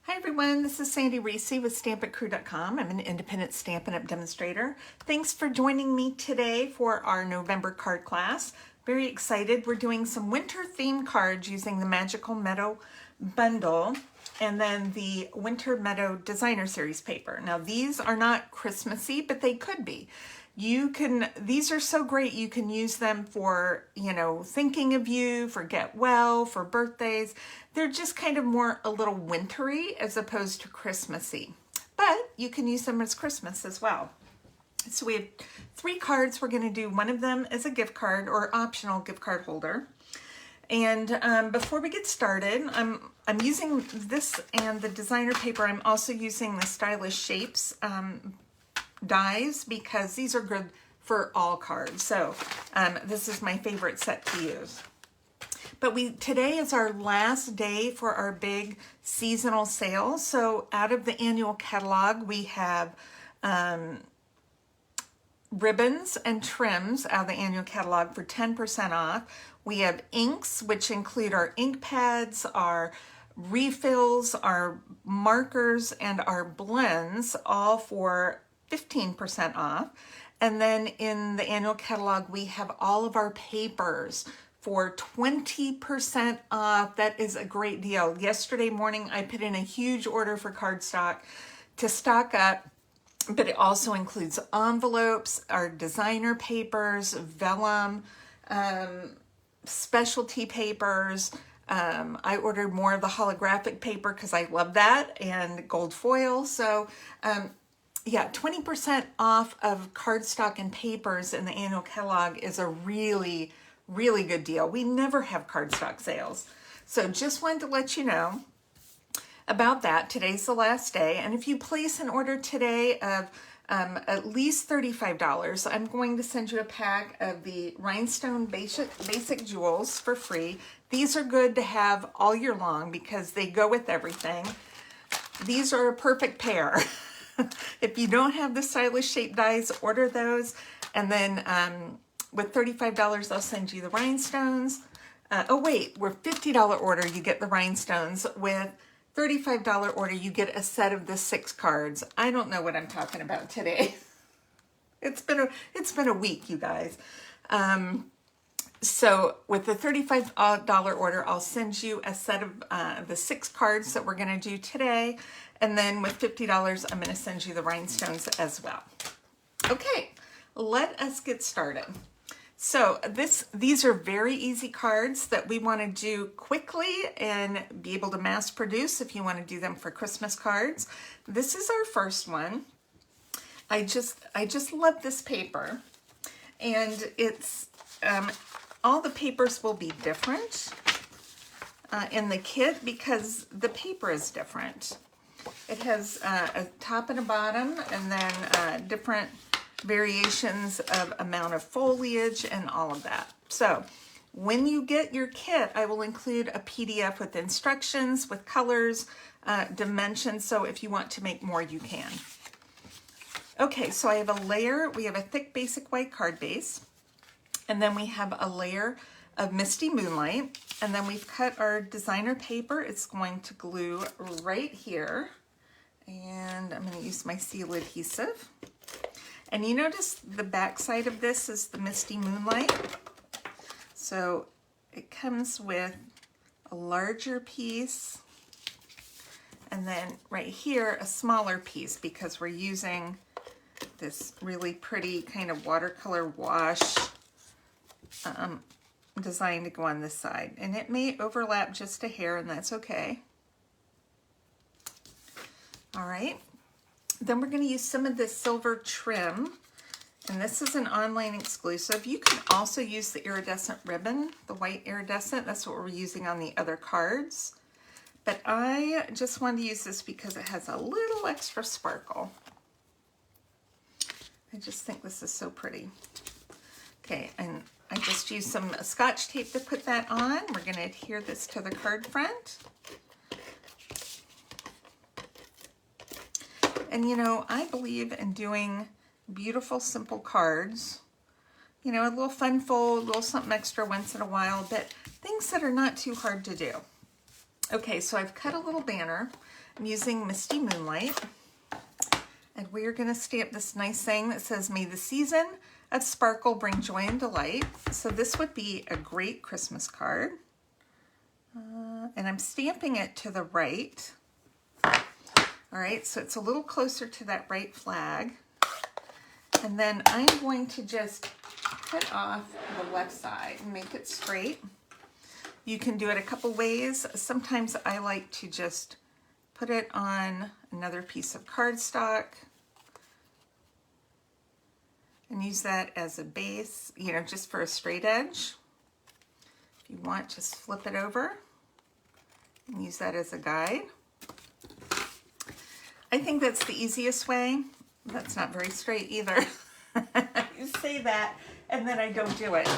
Hi everyone, this is Sandy Reese with StampItCrew.com. I'm an independent Stampin' Up! Demonstrator. Thanks for joining me today for our November card class. Very excited. We're doing some winter themed cards using the Magical Meadow bundle and then the Winter Meadow Designer Series paper. Now these are not Christmassy, but they could be. These are so great, you can use them for, thinking of you, for get well, for birthdays. They're just kind of more a little wintry as opposed to Christmassy. But you can use them as Christmas as well. So we have 3 cards. We're going to do one of them as a gift card or optional gift card holder. And before we get started, I'm using this and the designer paper. I'm also using the Stylish Shapes dies because these are good for all cards. So this is my favorite set to use. But today is our last day for our big seasonal sale. So out of the annual catalog, we have ribbons and trims out of the annual catalog for 10% off. We have inks, which include our ink pads, our refills, our markers, and our blends, all for 15% off. And then in the annual catalog, we have all of our papers for 20% off. That is a great deal. Yesterday morning, I put in a huge order for cardstock to stock up, but it also includes envelopes, our designer papers, vellum, specialty papers. I ordered more of the holographic paper because I love that, and gold foil. So yeah, 20% off of cardstock and papers in the annual catalog is a really, really good deal. We never have cardstock sales. So just wanted to let you know about that. Today's the last day. And if you place an order today of at least $35, I'm going to send you a pack of the Rhinestone Basic Jewels for free. These are good to have all year long because they go with everything. These are a perfect pair. If you don't have the Stylish Shape dies, order those. And then with $35, I'll send you the rhinestones. Oh wait, with $50 order, you get the rhinestones. With $35 order, you get a set of the 6 cards. I don't know what I'm talking about today. It's been a week, you guys. So with the $35 order, I'll send you a set of the 6 cards that we're going to do today. And then with $50, I'm going to send you the rhinestones as well. Okay, let us get started. So these are very easy cards that we want to do quickly and be able to mass produce if you want to do them for Christmas cards. This is our first one. I just love this paper. And it's all the papers will be different in the kit because the paper is different. It has a top and a bottom, and then different variations of amount of foliage and all of that. So when you get your kit, I will include a PDF with instructions, with colors, dimensions, so if you want to make more, you can. Okay, so I have a layer. We have a thick basic white card base, and then we have a layer of Misty Moonlight, and then we've cut our designer paper. It's going to glue right here, and I'm going to use my seal adhesive. And you notice the back side of this is the Misty Moonlight. So it comes with a larger piece, and then right here a smaller piece because we're using this really pretty kind of watercolor wash design to go on this side. And it may overlap just a hair, and that's okay. All right. Then we're going to use some of this silver trim, and this is an online exclusive. You can also use the iridescent ribbon, the white iridescent. That's what we're using on the other cards. But I just wanted to use this because it has a little extra sparkle. I just think this is so pretty. Okay, and I just used some Scotch tape to put that on. We're going to adhere this to the card front. And I believe in doing beautiful, simple cards. A little fun fold, a little something extra once in a while, but things that are not too hard to do. Okay, so I've cut a little banner. I'm using Misty Moonlight. And we're going to stamp this nice saying that says, "May the season of sparkle bring joy and delight." So this would be a great Christmas card. And I'm stamping it to the right. All right, so it's a little closer to that right flag. And then I'm going to just cut off the left side and make it straight. You can do it a couple ways. Sometimes I like to just put it on another piece of cardstock and use that as a base, you know, just for a straight edge. If you want, just flip it over and use that as a guide. I think that's the easiest way. That's not very straight either. You say that, and then I don't do it.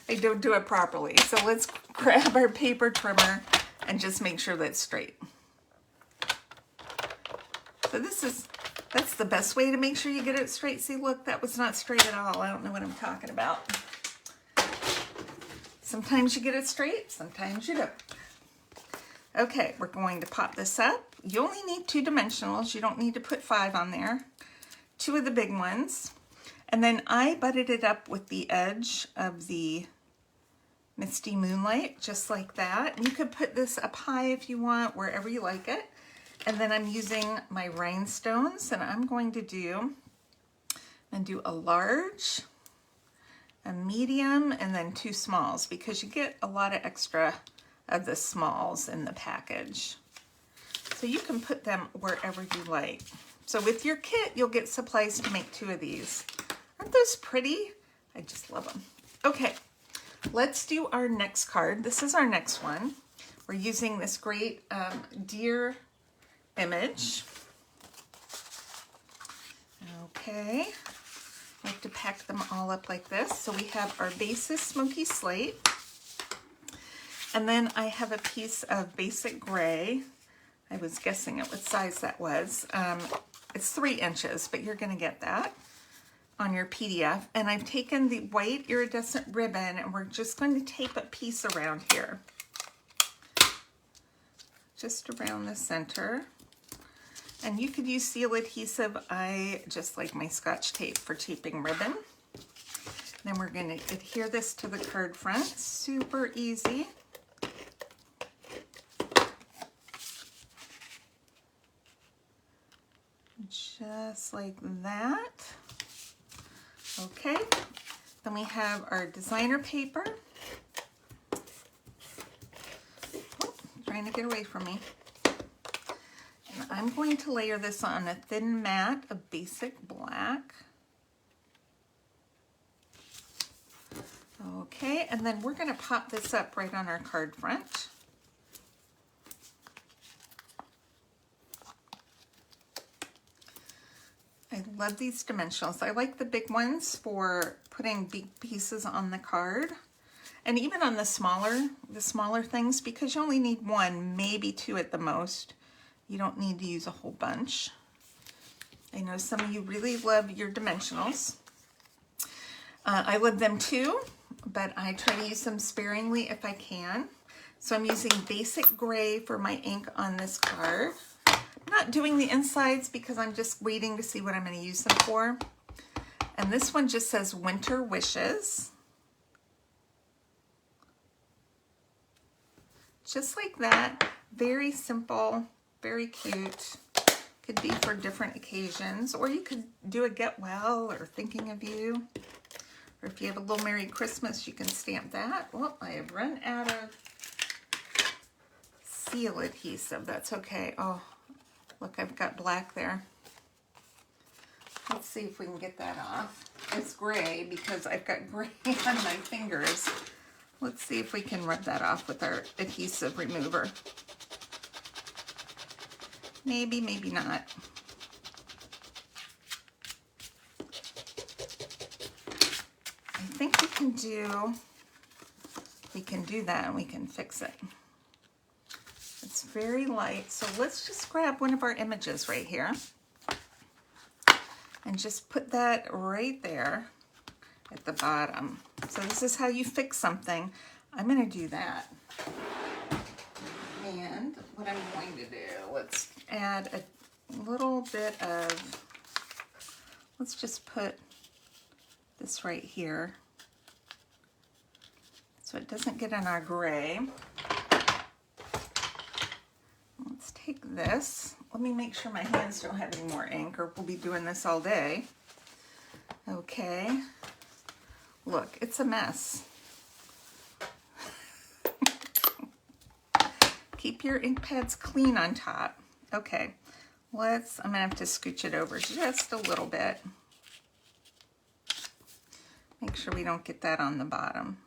I don't do it properly. So let's grab our paper trimmer and just make sure that's straight. So that's the best way to make sure you get it straight. See, look, that was not straight at all. I don't know what I'm talking about. Sometimes you get it straight, sometimes you don't. Okay, we're going to pop this up. You only need 2 dimensionals. You don't need to put 5 on there. 2 of the big ones. And then I butted it up with the edge of the Misty Moonlight, just like that. And you could put this up high if you want, wherever you like it. And then I'm using my rhinestones, and I'm going to do a large, a medium, and then 2 smalls, because you get a lot of extra of the smalls in the package. So you can put them wherever you like. So with your kit, you'll get supplies to make 2 of these. Aren't those pretty? I just love them. Okay, let's do our next card. This is our next one. We're using this great deer image. Okay, I like to pack them all up like this. So we have our basis smoky slate. And then I have a piece of basic gray. I was guessing at what size that was. It's 3 inches, but you're going to get that on your PDF. And I've taken the white iridescent ribbon, and we're just going to tape a piece around here. Just around the center. And you could use seal adhesive. I just like my Scotch tape for taping ribbon. Then we're going to adhere this to the card front. Super easy. Just like that. Okay, then we have our designer paper. Oh, trying to get away from me. And I'm going to layer this on a thin mat of basic black. Okay, and then we're going to pop this up right on our card front. I love these dimensionals. I like the big ones for putting big pieces on the card, and even on the smaller things, because you only need 1, maybe 2 at the most. You don't need to use a whole bunch. I know some of you really love your dimensionals. I love them too, but I try to use them sparingly if I can. So I'm using basic gray for my ink on this card. Not doing the insides because I'm just waiting to see what I'm going to use them for. And this one just says Winter Wishes. Just like that. Very simple, very cute. Could be for different occasions, or you could do a get well or thinking of you. Or if you have a little Merry Christmas, you can stamp that. Well, I have run out of seal adhesive. That's okay. Oh. Look, I've got black there. Let's see if we can get that off. It's gray because I've got gray on my fingers. Let's see if we can rub that off with our adhesive remover. Maybe, maybe not. I think we can do that and we can fix it. It's very light, so let's just grab one of our images right here and just put that right there at the bottom. So this is how you fix something. I'm going to do that. And what I'm going to do, let's add a little bit of, let's just put this right here so it doesn't get in our gray. Let's take this. Let me make sure my hands don't have any more ink or we'll be doing this all day. Okay. Look, it's a mess. Keep your ink pads clean on top. Okay, I'm gonna have to scooch it over just a little bit. Make sure we don't get that on the bottom.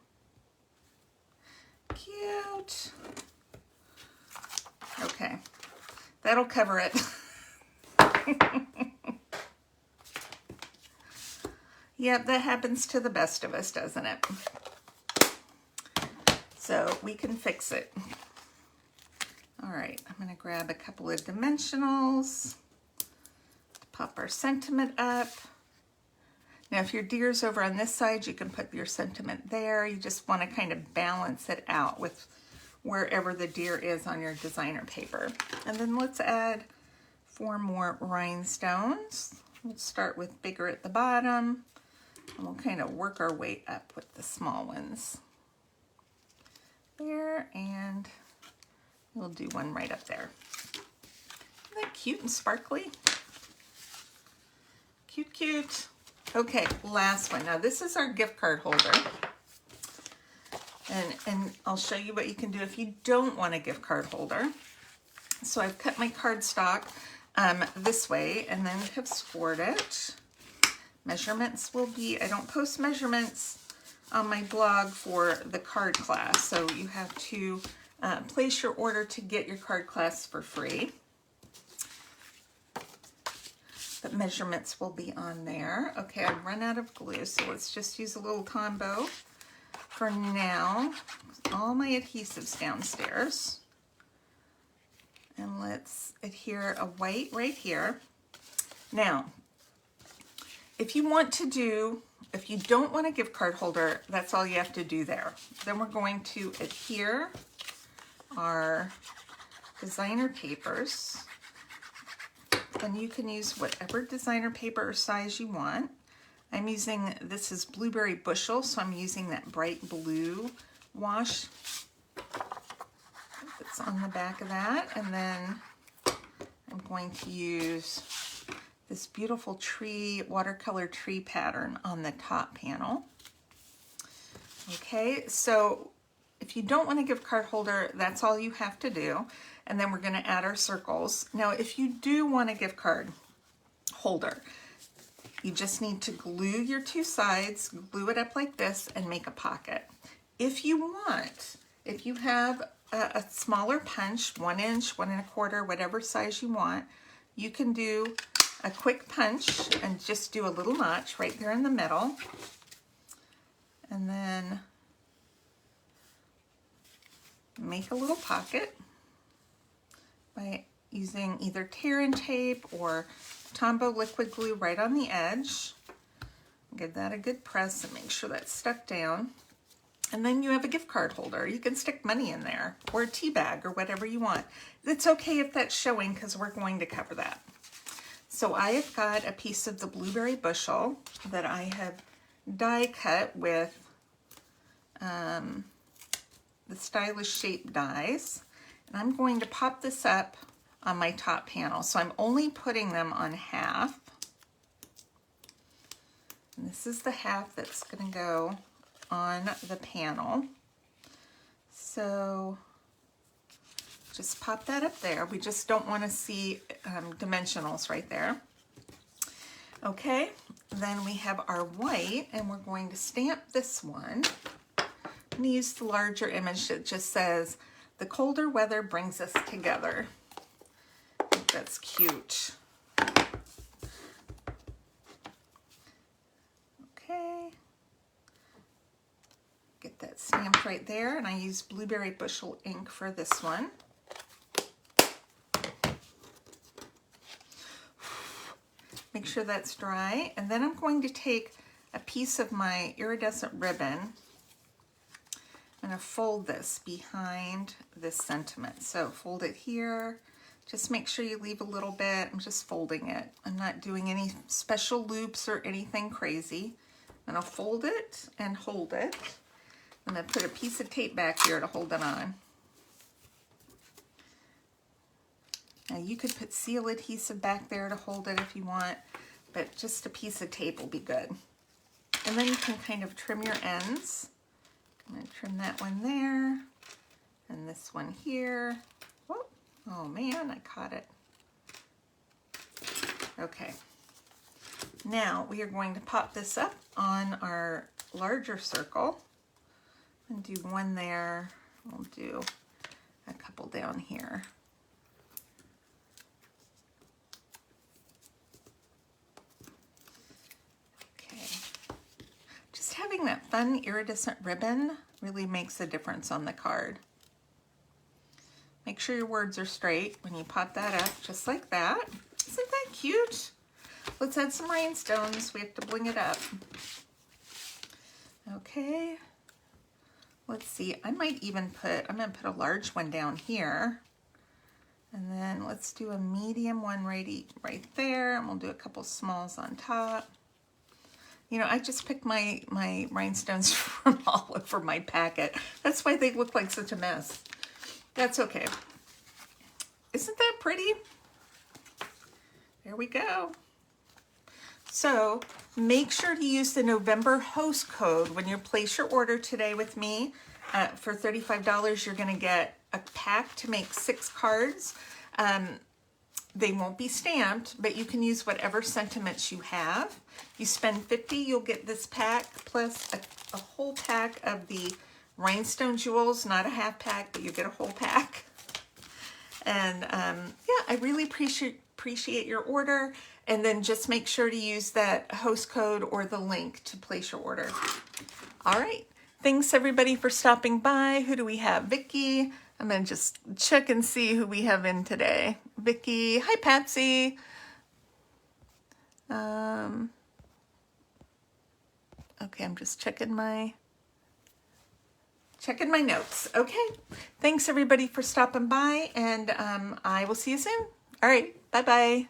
Cute. Okay, that'll cover it. Yep, that happens to the best of us, doesn't it? So we can fix it. All right, I'm gonna grab a couple of dimensionals to pop our sentiment up. Now, if your deer's over on this side, you can put your sentiment there. You just wanna kind of balance it out with wherever the deer is on your designer paper. And then let's add 4 more rhinestones. We'll start with bigger at the bottom, and we'll kind of work our way up with the small ones. There, and we'll do one right up there. Isn't that cute and sparkly? Cute, cute. Okay, last one. Now this is our gift card holder. And I'll show you what you can do if you don't want a gift card holder. So I've cut my cardstock this way and then have scored it. Measurements will be, I don't post measurements on my blog for the card class, so you have to place your order to get your card class for free. But measurements will be on there. Okay, I've run out of glue, so let's just use a little Tombow for now. All my adhesives downstairs. And let's adhere a white right here. Now, if you don't want a gift card holder, that's all you have to do there. Then we're going to adhere our designer papers. And you can use whatever designer paper or size you want. I'm using, this is Blueberry Bushel, so I'm using that bright blue wash that's on the back of that. And then I'm going to use this beautiful watercolor tree pattern on the top panel. Okay, so if you don't want a gift card holder, that's all you have to do. And then we're going to add our circles. Now, if you do want a gift card holder, you just need to glue your 2 sides, glue it up like this, and make a pocket. If you have a smaller punch, 1 inch, 1 1/4, whatever size you want, you can do a quick punch and just do a little notch right there in the middle. And then make a little pocket by using either tear and tape or Tombow liquid glue right on the edge. Give that a good press and make sure that's stuck down. And then you have a gift card holder. You can stick money in there or a tea bag or whatever you want. It's okay if that's showing because we're going to cover that. So I have got a piece of the Blueberry Bushel that I have die cut with the Stylish Shape dies. And I'm going to pop this up on my top panel. So I'm only putting them on half. And this is the half that's going to go on the panel. So just pop that up there. We just don't want to see dimensionals right there. Okay, then we have our white, and we're going to stamp this one. I'm going to use the larger image that just says, "The colder weather brings us together." I think that's cute. Okay. Get that stamped right there, and I use Blueberry Bushel ink for this one. Make sure that's dry, and then I'm going to take a piece of my iridescent ribbon. I'm kind of fold this behind this sentiment. So fold it here. Just make sure you leave a little bit. I'm just folding it. I'm not doing any special loops or anything crazy. I'm gonna fold it and hold it. I'm gonna put a piece of tape back here to hold it on. Now you could put seal adhesive back there to hold it if you want, but just a piece of tape will be good. And then you can kind of trim your ends. I'm gonna trim that one there, and this one here. Whoop. Oh man, I caught it. Okay. Now we are going to pop this up on our larger circle and do one there. We'll do a couple down here. Okay. Just having that fun iridescent ribbon really makes a difference on the card. Make sure your words are straight when you pop that up, just like that. Isn't that cute? Let's add some rhinestones. We have to bling it up. Okay. Let's see. I might even put, I'm going to put a large one down here. And then let's do a medium one right there. And we'll do a couple smalls on top. You know, I just picked my rhinestones from all over my packet. That's why they look like such a mess. That's okay. Isn't that pretty? There we go. So make sure to use the November host code when you place your order today with me. For $35, you're going to get a pack to make 6 cards. They won't be stamped, but you can use whatever sentiments you have. You spend $50, you'll get this pack plus a whole pack of the rhinestone jewels, not a half pack, but you get a whole pack. And yeah, I really appreciate your order. And then just make sure to use that host code or the link to place your order. All right. Thanks everybody for stopping by. Who do we have? Vicky. I'm going to just check and see who we have in today. Vicky. Hi, Patsy. Okay, I'm just checking my notes. Okay. Thanks everybody for stopping by, and I will see you soon. All right. Bye-bye.